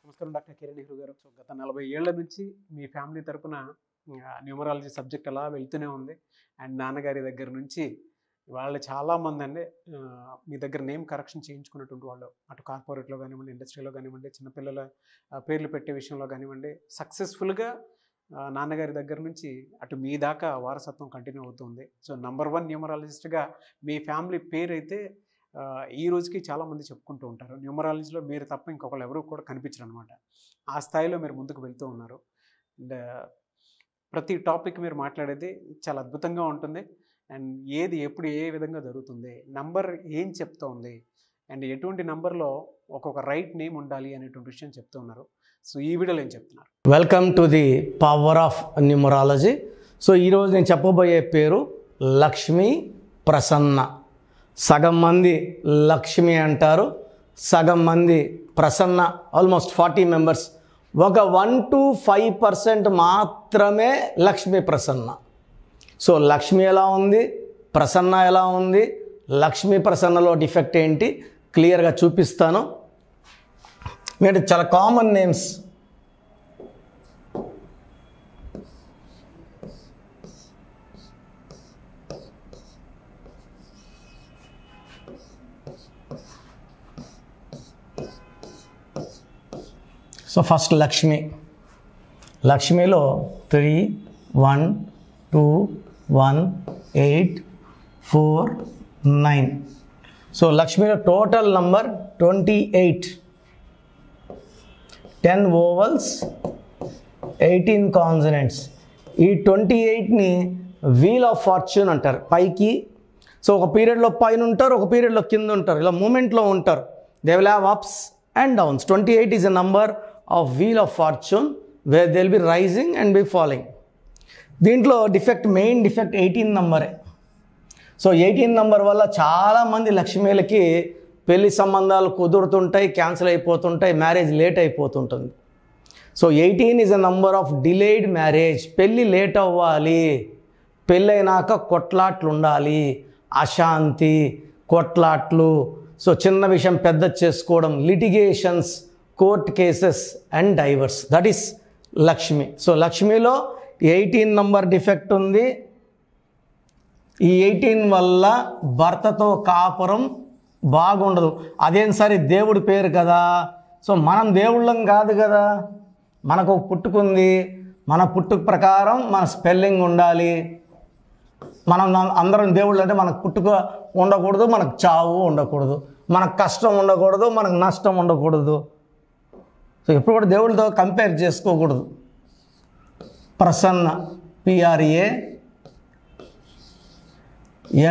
నమస్కారం డాక్టర్ కిరణ్ నెహ్రూ గారు. సో గత 40 ఏళ్ల నుంచి మీ ఫ్యామిలీ తరపున న్యూమరాలజీ సబ్జెక్ట్ అలా వెళ్తూనే ఉంది. అండ్ నాన్నగారి దగ్గర నుంచి వాళ్ళు చాలామంది అండి మీ దగ్గర నేమ్ కరెక్షన్ చేయించుకున్నటువంటి వాళ్ళు, అటు కార్పొరేట్లో కానివ్వండి, ఇండస్ట్రీలో కానివ్వండి, చిన్నపిల్లల పేర్లు పెట్టే విషయంలో కానివ్వండి, సక్సెస్ఫుల్గా నాన్నగారి దగ్గర నుంచి అటు మీ దాకా వారసత్వం కంటిన్యూ అవుతుంది. సో నంబర్ 1 న్యూమరాలజిస్ట్గా మీ ఫ్యామిలీ పేరు అయితే ఈ రోజుకి చాలామంది చెప్పుకుంటూ ఉంటారు. న్యూమరాలజీలో మీరు తప్ప ఇంకొకళ్ళు ఎవరు కూడా కనిపించరు అనమాట. ఆ స్థాయిలో మీరు ముందుకు వెళ్తూ ఉన్నారు. అండ్ ప్రతి టాపిక్ మీరు మాట్లాడేది చాలా అద్భుతంగా ఉంటుంది. అండ్ ఏది ఎప్పుడు ఏ విధంగా జరుగుతుంది, నంబర్ ఏం చెప్తోంది, అండ్ ఎటువంటి నంబర్లో ఒక్కొక్క రైట్ నేమ్ ఉండాలి అనేటువంటి విషయం చెప్తూ ఉన్నారు. సో ఈ వీడియోలో ఏం చెప్తున్నారు? Welcome to the power of numerology. So ఈరోజు నేను చెప్పబోయే పేరు లక్ష్మీ ప్రసన్న. సగం మంది లక్ష్మి అంటారు, సగం మంది ప్రసన్న. Almost 40 members. ఒక 1 to 5% మాత్రమే లక్ష్మీ ప్రసన్న. సో లక్ష్మి ఎలా ఉంది, ప్రసన్న ఎలా ఉంది, లక్ష్మీ ప్రసన్నలో డిఫెక్ట్ ఏంటి క్లియర్గా చూపిస్తాను. మీరు చాలా common names. So first Lakshmi. లక్ష్మిలో 3, 1, 2, 1, 8, 4, 9. సో లక్ష్మిలో టోటల్ నంబర్ 28. 10 vowels, 18 consonants. ఈ 28ని వీల్ ఆఫ్ ఫార్చ్యూన్ అంటారు. పైకి సో ఒక పీరియడ్లో పైన ఉంటారు, ఒక పీరియడ్లో కింద ఉంటారు, ఇలా మూమెంట్లో ఉంటారు. They will have ups and downs. 28 is a number of wheel of fortune where they will be rising and be following. దీంట్లో డిఫెక్ట్, మెయిన్ డిఫెక్ట్ 18 నంబరే. సో 18 నంబర్ వల్ల చాలామంది లక్ష్మీలకి పెళ్లి సంబంధాలు కుదురుతుంటాయి, క్యాన్సిల్ అయిపోతుంటాయి, మ్యారేజ్ లేట్ అయిపోతుంటుంది. So 18 is a number of delayed marriage. పెళ్ళి లేట్ అవ్వాలి, పెళ్ళైనాక కొట్లాట్లు ఉండాలి, అశాంతి, కొట్లాట్లు, సో చిన్న విషయం పెద్ద చేసుకోవడం, litigations, court cases and divorce. That is Lakshmi. So లక్ష్మిలో 18 నంబర్ డిఫెక్ట్ ఉంది. ఈ 18 వల్ల భర్తతో కాపురం బాగుండదు. అదేం సరే దేవుడి పేరు కదా, సో మనం దేవుళ్ళం కాదు కదా, మనకు పుట్టుకుంది, మన పుట్టుక ప్రకారం మన స్పెల్లింగ్ ఉండాలి. మనం అందరం దేవుళ్ళు అంటే మనకు పుట్టుక ఉండకూడదు, మనకు చావు ఉండకూడదు, మనకు కష్టం ఉండకూడదు, మనకు నష్టం ఉండకూడదు. సో ఎప్పుడు కూడా దేవుళ్ళతో కంపేర్ చేసుకోకూడదు. Prasanna, PRA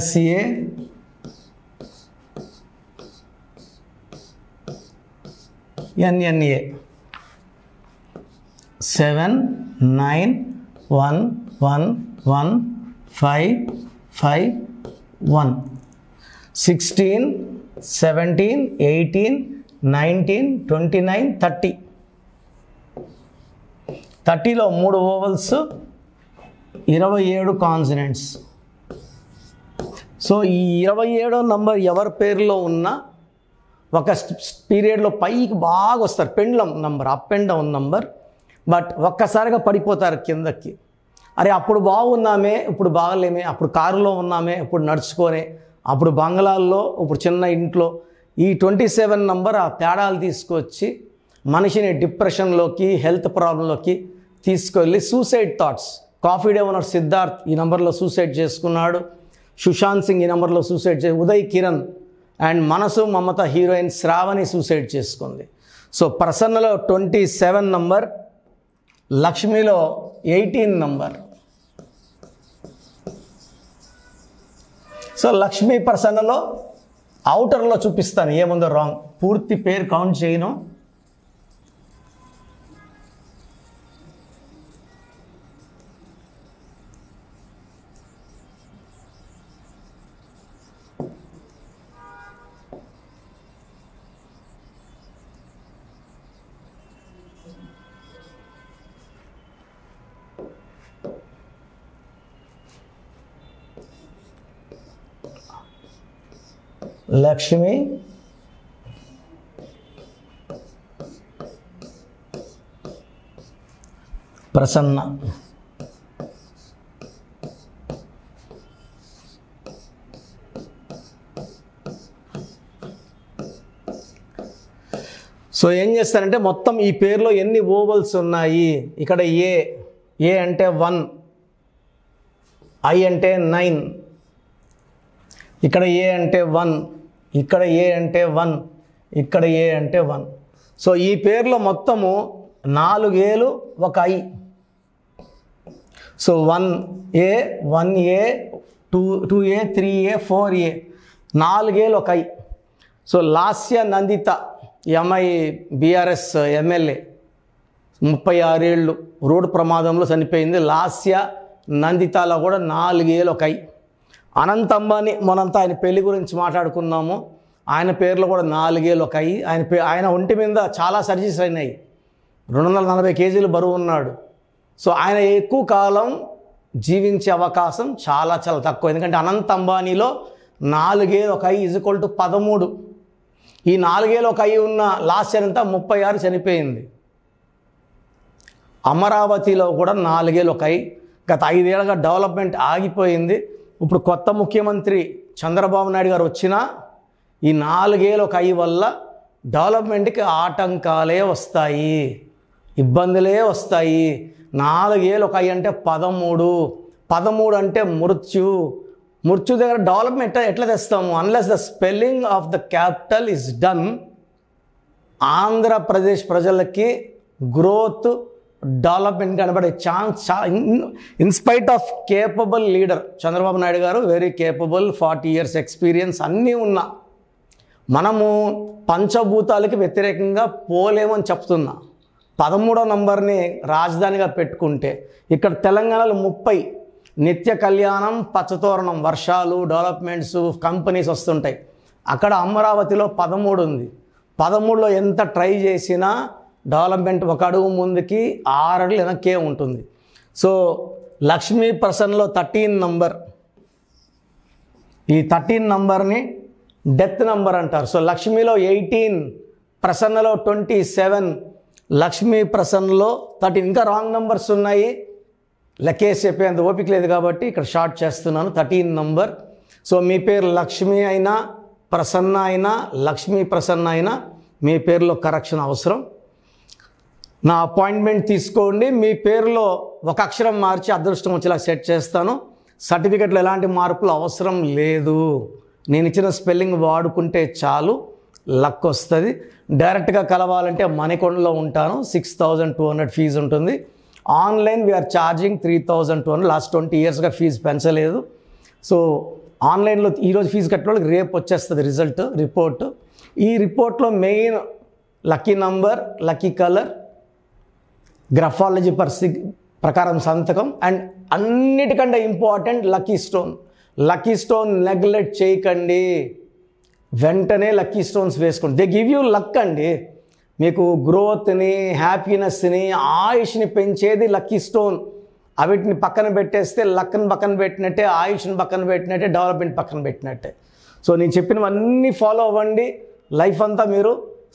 SA NNA 7 9 1 1 1 5 5 1 16 17 18 19 29 30. 30లో 3 ovals, 27 consonants. So ఈ 27వ నంబర్ ఎవరి పేరులో ఉన్నా ఒక పీరియడ్లో పైకి బాగా వస్తారు. పెండ్లం number, up and down number. But ఒక్కసారిగా పడిపోతారు కిందకి. అరే అప్పుడు బాగున్నామే, ఇప్పుడు బాగలేమే, అప్పుడు కారులో ఉన్నామే, ఇప్పుడు నడుచుకోనే, అప్పుడు బంగ్లాల్లో, ఇప్పుడు చిన్న ఇంట్లో. ఈ 27 నంబర్ ఆ తేడాలు తీసుకొచ్చి మనిషిని డిప్రెషన్లోకి, హెల్త్ ప్రాబ్లంలోకి తీసుకెళ్ళి suicide thoughts. Coffee day owner Siddharth ఈ నెంబర్లో సూసైడ్ చేసుకున్నాడు. సుశాంత్ సింగ్ ఈ నెంబర్లో suicide Uday Kiran and Manasu Mamata heroine Sravani suicide చేసుకుంది. సో ప్రసన్నలో 27 నంబర్, లక్ష్మిలో 18 నంబర్. సో లక్ష్మీ ప్రసన్నలో అవుటర్లో చూపిస్తాను ఏముందో రాంగ్. పూర్తి పేరు కౌంట్ చేయను. లక్ష్మి ప్రసన్న. సో ఏం చేస్తారంటే మొత్తం ఈ పేరులో ఎన్ని ఓవల్స్ ఉన్నాయి, ఇక్కడ ఏ అంటే 1, ఐ అంటే 9, ఇక్కడ ఏ అంటే 1, ఇక్కడ ఏ అంటే 1, ఇక్కడ ఏ అంటే 1. సో ఈ పేరులో మొత్తము 4 ఏలు 1 ఐ. So 1A 1A 2A 3A 4A 4 ఏలు 1 ఐ. సో లాస్య నందిత ఎంఐ బీఆర్ఎస్ ఎమ్మెల్యే 36 ఏళ్ళు రోడ్డు ప్రమాదంలో చనిపోయింది. లాస్య నందితాలో కూడా 4 ఏలు 1 ఐ. అనంత్ అంబానీ మనంతా ఆయన పెళ్లి గురించి మాట్లాడుకున్నాము, ఆయన పేర్లో కూడా 4 ఏలు 1 ఐ. ఆయన ఒంటి మీద చాలా సర్జరీస్ అయినాయి, 240 కేజీలు బరువు ఉన్నాడు. సో ఆయన ఎక్కువ కాలం జీవించే అవకాశం చాలా చాలా తక్కువ, ఎందుకంటే అనంత్ అంబానీలో 4 ఏలు 1 ఐ = 13. ఈ 4 ఏలు 1 ఐ ఉన్న లాస్ట్ ఇయర్ అంతా 36 చనిపోయింది. అమరావతిలో కూడా 4 ఏలు 1 ఐ. గత 5 ఏళ్ళుగా డెవలప్మెంట్ ఆగిపోయింది. ఇప్పుడు కొత్త ముఖ్యమంత్రి చంద్రబాబు నాయుడు గారు వచ్చినా ఈ 4 ఏలు 1 ఐ వల్ల డెవలప్మెంట్కి ఆటంకాలే వస్తాయి, ఇబ్బందులే వస్తాయి. 4 ఏలు 1 ఐ అంటే 13 అంటే మృత్యు దగ్గర డెవలప్మెంట్ ఎట్లా తెస్తాము? Unless the spelling of the capital is done. Andhra Pradesh ప్రజలకి గ్రోత్ డెవలప్మెంట్ కనబడే chance in spite of capable leader Chandrababu Naidu garu, very capable, 40 years experience అన్నీ ఉన్నా మనము పంచభూతాలకి వ్యతిరేకంగా పోలేమని చెప్తున్నా. 13వ నంబర్ని రాజధానిగా పెట్టుకుంటే ఇక్కడ తెలంగాణలో 30 నిత్య కళ్యాణం, పచ్చతోరణం, వర్షాలు, డెవలప్మెంట్స్, కంపెనీస్ వస్తుంటాయి. అక్కడ అమరావతిలో 13 ఉంది. 13లో ఎంత ట్రై చేసినా డెవలప్మెంట్ 1 అడుగు ముందుకి 6 అడుగులు వెనక్కే ఉంటుంది. సో లక్ష్మీ ప్రసన్నలో 13 నంబర్, ఈ 13 నంబర్ని డెత్ నంబర్ అంటారు. సో లక్ష్మీలో 18, ప్రసన్నలో 27, లక్ష్మీ ప్రసన్నలో 13. ఇంకా రాంగ్ నంబర్స్ ఉన్నాయి, లెక్కేసి చెప్పేంత ఓపిక లేదు కాబట్టి ఇక్కడ షార్ట్ చేస్తున్నాను. 13 నంబర్. సో మీ పేరు లక్ష్మి అయినా ప్రసన్న అయినా లక్ష్మీ ప్రసన్న అయినా మీ పేరులో కరెక్షన్ అవసరం. నా అపాయింట్మెంట్ తీసుకోండి. మీ పేరులో 1 అక్షరం మార్చి అదృష్టం వచ్చేలా సెట్ చేస్తాను. సర్టిఫికెట్లో ఎలాంటి మార్పులు అవసరం లేదు, నేను ఇచ్చిన స్పెల్లింగ్ వాడుకుంటే చాలు, లక్ వస్తుంది. డైరెక్ట్గా కలవాలంటే మణికొండలో ఉంటాను, 6200 ఫీజు ఉంటుంది. Online we're charging 3200. లాస్ట్ 20 yearsగా ఫీజు పెంచలేదు. సో ఆన్లైన్లో ఈరోజు ఫీజు కట్టిన వాళ్ళకి రేపు వచ్చేస్తుంది రిపోర్ట్. ఈ రిపోర్ట్లో main lucky number, lucky colour, graphology ప్రకారం సంతకం, అండ్ అన్నిటికంటే important lucky stone. Lucky stone neglect చేయకండి, వెంటనే లక్కీ స్టోన్స్ వేసుకోండి. దే గివ్ యూ లక్ అండి. మీకు గ్రోత్ని, హ్యాపీనెస్ని, ఆయుష్ని పెంచేది లక్కీ స్టోన్. అవిటిని పక్కన పెట్టేస్తే లక్ని పక్కన పెట్టినట్టే, ఆయుష్ని పక్కన పెట్టినట్టే, డెవలప్మెంట్ పక్కన పెట్టినట్టే. సో నేను చెప్పినవన్నీ ఫాలో అవ్వండి, లైఫ్ అంతా మీరు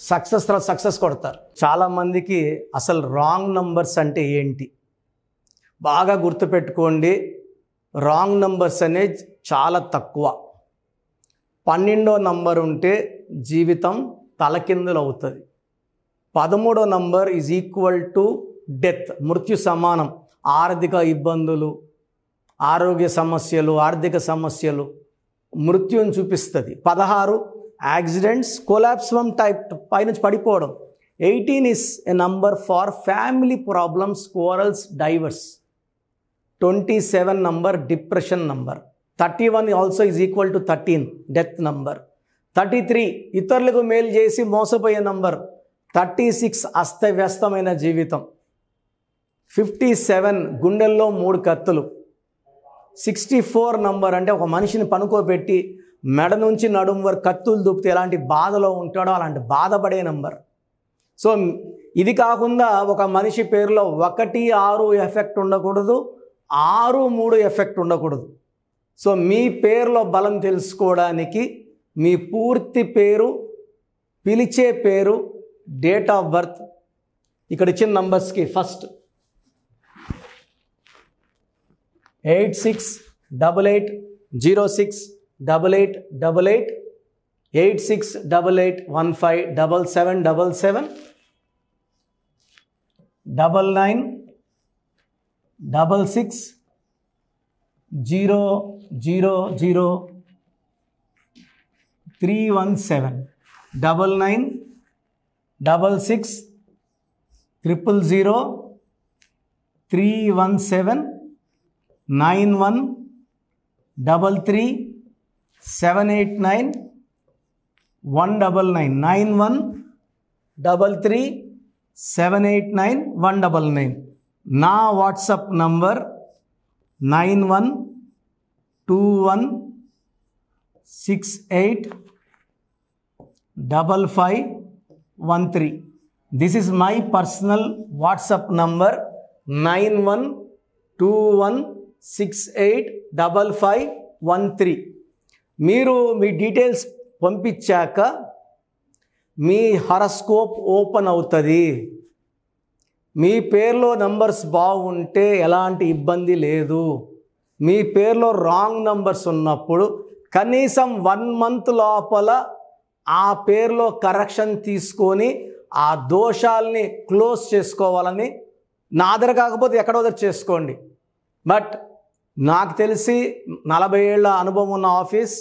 సక్సెస్ కొడతారు. చాలామందికి అసలు రాంగ్ నంబర్స్ అంటే ఏంటి బాగా గుర్తుపెట్టుకోండి. రాంగ్ నంబర్స్ అనేది చాలా తక్కువ. 12వ నంబర్ ఉంటే జీవితం తలకిందులు అవుతుంది. 13వ number is equal to death, మృత్యు సమానం. ఆర్థిక ఇబ్బందులు, ఆరోగ్య సమస్యలు, ఆర్థిక సమస్యలు మృత్యుని చూపిస్తుంది. 16 యాక్సిడెంట్స్, కొలాప్స్ ఫ్రమ్ టైప్ పైనుంచి పడిపోవడం. 18 is a number far family problems, quarrels, divorce. 27 number depression number. 31 also is equal to 13, death number. 33 ఇతరులకు మేలు చేసి మోసపోయే నంబర్. 36 అస్తవ్యస్తమైన జీవితం. 57 గుండెల్లో 3 కత్తులు. 64 నంబర్ అంటే ఒక మనిషిని పనుకోబెట్టి మెడ నుంచి నడుము వరకు కత్తులు దూపితే ఎలాంటి బాధలో ఉంటాడో అలాంటి బాధపడే నంబర్. సో ఇది కాకుండా ఒక మనిషి పేరులో 1, 6 ఎఫెక్ట్ ఉండకూడదు, 6, 3 ఎఫెక్ట్ ఉండకూడదు. సో మీ పేరులో బలం తెలుసుకోవడానికి మీ పూర్తి పేరు, పిలిచే పేరు, డేట్ ఆఫ్ బర్త్, ఇక్కడ ఇచ్చిన నంబర్స్కి ఫస్ట్ 8688068888 8688157777 9966000317 9966000317 9133 789 నా WhatsApp number 9121685513. This is my personal WhatsApp number 9121685513. మీరు మీ డీటెయిల్స్ పంపించాక మీ హారోస్కోప్ ఓపెన్ అవుతుంది. మీ పేరులో నంబర్స్ బాగుంటే ఎలాంటి ఇబ్బంది లేదు. మీ పేరులో రాంగ్ నంబర్స్ ఉన్నప్పుడు కనీసం 1 month లోపల ఆ పేరులో కరెక్షన్ తీసుకొని ఆ దోషాల్ని క్లోజ్ చేసుకోవాలని, నా దగ్గర కాకపోతే ఎక్కడో దగ్గర చేసుకోండి. బట్ నాకు తెలిసి 40 ఏళ్ళ అనుభవం ఉన్న ఆఫీస్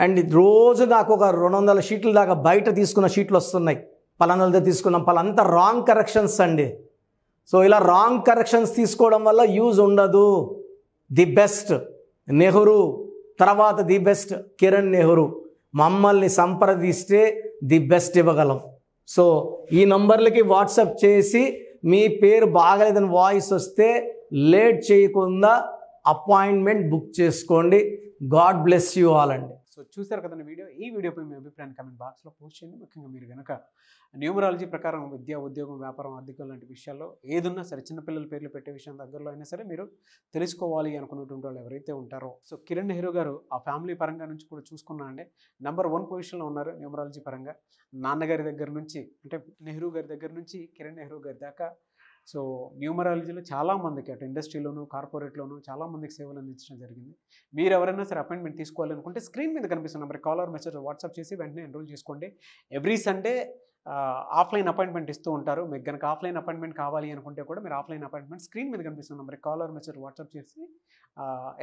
అండ్ రోజు నాకు ఒక 200 షీట్ల దాకా బయట తీసుకున్న షీట్లు వస్తున్నాయి. పలానాలతో తీసుకున్నాం, పలాంతా రాంగ్ కరెక్షన్స్ అండి. సో ఇలా రాంగ్ కరెక్షన్స్ తీసుకోవడం వల్ల యూజ్ ఉండదు. ది బెస్ట్ నెహ్రూ, తర్వాత ది బెస్ట్ కిరణ్ నెహ్రూ, మమ్మల్ని సంప్రదిస్తే ది బెస్ట్ ఇవ్వగలం. సో ఈ నంబర్లకి వాట్సాప్ చేసి మీ పేరు బాగలేదని వాయిస్ వస్తే లేట్ చేయకుండా అపాయింట్మెంట్ బుక్ చేసుకోండి. గాడ్ బ్లెస్ యూ ఆల్ అండి. సో చూసారు కదండి వీడియో. ఈ వీడియోపై మీ అభిప్రాయాన్ని కమెంట్ బాక్స్లో పోస్ట్ చేయండి. ముఖ్యంగా మీరు కనుక న్యూమరాలజీ ప్రకారం విద్య, ఉద్యోగం, వ్యాపారం, ఆర్థికం లాంటి విషయాల్లో ఏదున్నా సరే, చిన్నపిల్లల పేర్లు పెట్టే విషయం దగ్గరలో అయినా సరే మీరు తెలుసుకోవాలి అనుకున్నటువంటి వాళ్ళు ఎవరైతే ఉంటారో, సో కిరణ్ నెహ్రూ గారు ఆ ఫ్యామిలీ పరంగా నుంచి కూడా చూసుకున్నా అండి నంబర్ 1 పొజిషన్లో ఉన్నారు న్యూమరాలజీ పరంగా. నాన్నగారి దగ్గర నుంచి, అంటే నెహ్రూ గారి దగ్గర నుంచి కిరణ్ నెహ్రూ గారి దాకా సో న్యూమరాలజీలో చాలామందికి అటు ఇండస్ట్రీలోను, కార్పొరేట్లోను చాలామందికి సేవలు అందించడం జరిగింది. మీరు ఎవరైనా సరే అపాయింట్మెంట్ తీసుకోవాలనుకుంటే స్క్రీన్ మీద కనిపిస్తున్న నెంబర్ కాల్ మెసేజ్ వాట్సాప్ చేసి వెంటనే ఎన్రోల్ చేసుకోండి. ఎవ్రీ సండే ఆఫ్లైన్ అపాయింట్మెంట్ ఇస్తూ ఉంటారు. మీకు కనుక ఆఫ్లైన్ అపాయింట్మెంట్ కావాలి అనుకుంటే కూడా మీరు ఆఫ్లైన్ అపాయింట్మెంట్ స్క్రీన్ మీద కనిపిస్తున్న నెంబర్ కాల్ మెసేజ్ వాట్సాప్ చేసి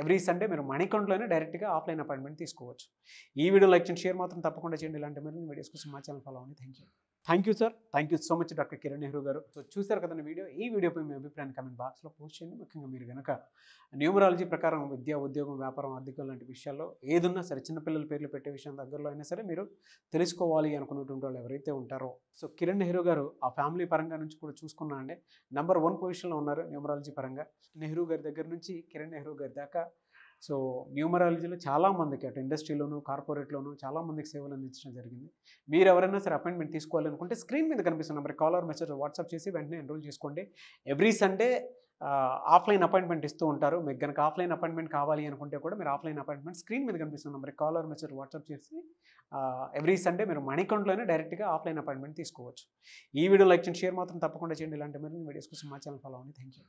ఎవ్రీ సండే మీరు మనీ అకౌంట్లోనే డైరెక్ట్గా ఆఫ్లైన్ అపాయింట్మెంట్ తీసుకోవచ్చు. ఈ వీడియో లైక్ చేయండి, షేర్ మాత్రం తప్పకుండా చేయండి. ఇలాంటి మరిన్ని వీడియోస్ కోసం మా ఛానల్ ఫాలో అవ్వండి. Thank you sir. Thank you so much doctor Kiran Nehru గారు. సో చూసారు కదండి వీడియో. ఈ వీడియోపై మీ అభిప్రాయాన్ని కమెంట్ బాక్స్లో పోస్ట్ చేయండి. ముఖ్యంగా మీరు కనుక న్యూమరాలజీ ప్రకారం విద్య, ఉద్యోగం, వ్యాపారం, ఆర్థికం లాంటి విషయాల్లో ఏదున్నా సరే, చిన్నపిల్లల పేర్లు పెట్టే విషయం దగ్గరలో అయినా సరే మీరు తెలుసుకోవాలి అనుకున్నటువంటి వాళ్ళు ఎవరైతే ఉంటారో, సో కిరణ్ నెహ్రూ గారు ఆ ఫ్యామిలీ పరంగా నుంచి కూడా చూసుకున్నా అండి నంబర్ 1 పొజిషన్లో ఉన్నారు న్యూమరాలజీ పరంగా. నెహ్రూ గారి దగ్గర నుంచి కిరణ్ నెహ్రూ గారి దాకా సో న్యూమరాలజీలో చాలామందికి అటు ఇండస్ట్రీలోను, కార్పొరేట్లోను చాలామందికి సేవలు అందించడం జరిగింది. మీరు ఎవరైనా సరే అపాయింట్మెంట్ తీసుకోవాలనుకుంటే స్క్రీన్ మీద కనిపిస్తున్న నెంబర్ కాల్ మెసేజ్ వాట్సాప్ చేసి వెంటనే ఎన్రోల్ చేసుకోండి. ఎవ్రీ సండే ఆఫ్లైన్ అపాయింట్మెంట్ ఇస్తూ ఉంటారు. మీకు కనుక ఆఫ్లైన్ అపాయింట్మెంట్ కావాలి అనుకుంటే కూడా మీరు ఆఫ్లైన్ అపాయింట్మెంట్ స్క్రీన్ మీద కనిపిస్తున్న నెంబర్ కాల్ మెసేజ్ వాట్సాప్ చేసి ఎవ్రీ సండే మీరు మనీ అకౌంట్లోనే డైరెక్ట్గా ఆఫ్లైన్ అపాయింట్మెంట్ తీసుకోవచ్చు. ఈ వీడియో లైక్ చేయండి, షేర్ మాత్రం తప్పకుండా చేయండి. ఇలాంటి మరిన్ని వీడియోస్ కోసం మా ఛానల్ ఫాలో అవ్వండి. Thank you.